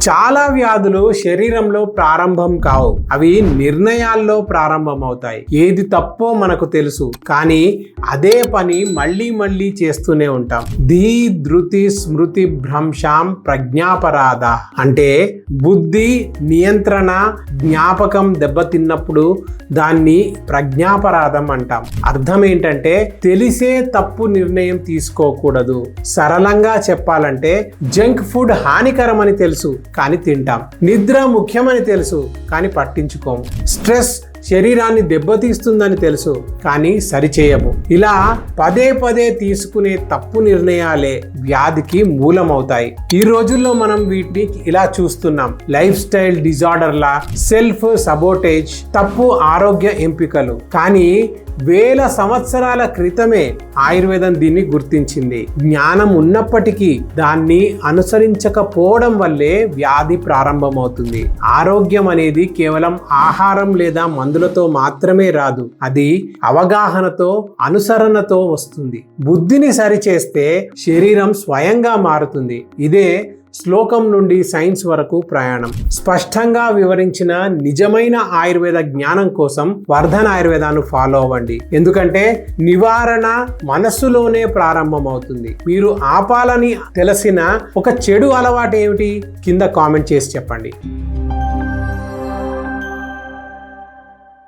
చాలా వ్యాధులు శరీరంలో ప్రారంభం కావు, అవి నిర్ణయాల్లో ప్రారంభమవుతాయి. ఏది తప్పో మనకు తెలుసు, కానీ అదే పని మళ్ళీ మళ్ళీ చేస్తూనే ఉంటాం. ధృతి స్మృతి భ్రంశాం ప్రజ్ఞాపరాధ అంటే బుద్ధి నియంత్రణ జ్ఞాపకం దెబ్బతిన్నప్పుడు దాన్ని ప్రజ్ఞాపరాధం అంటాం. అర్థం ఏంటంటే తెలిసే తప్పు నిర్ణయం తీసుకోకూడదు. సరళంగా చెప్పాలంటే జంక్ ఫుడ్ హానికరమని తెలుసు కానీ తింటాం. నిద్ర ముఖ్యమని తెలుసు కానీ పట్టించుకోము. స్ట్రెస్ శరీరాన్ని దెబ్బతీస్తుందని తెలుసు కానీ సరిచేయము. ఇలా పదే పదే తీసుకునే తప్పు నిర్ణయాలే వ్యాధికి మూలమవుతాయి. ఈ రోజుల్లో మనం వీటిని ఇలా చూస్తున్నాం: లైఫ్ స్టైల్ డిజార్డర్ల, సెల్ఫ్ సబోటేజ్, తప్పు ఆరోగ్య ఎంపికలు. కానీ వేల సంవత్సరాల క్రితమే ఆయుర్వేదం దీన్ని గుర్తించింది. జ్ఞానం ఉన్నప్పటికీ దాన్ని అనుసరించకపోవడం వల్లే వ్యాధి ప్రారంభమవుతుంది. ఆరోగ్యం అనేది కేవలం ఆహారం లేదా మందులతో మాత్రమే రాదు, అది అవగాహనతో అనుసరణతో వస్తుంది. బుద్ధిని సరిచేస్తే శరీరం స్వయంగా మారుతుంది. ఇదే శ్లోకం నుండి సైన్స్ వరకు ప్రయాణం. స్పష్టంగా వివరించిన నిజమైన ఆయుర్వేద జ్ఞానం కోసం వర్ధన్ ఆయుర్వేదాన్ని ఫాలో అవ్వండి. ఎందుకంటే నివారణ మనస్సులోనే ప్రారంభమవుతుంది. మీరు ఆపాలని తెలిసిన ఒక చెడు అలవాటు ఏమిటి? కింద కామెంట్ చేసి చెప్పండి.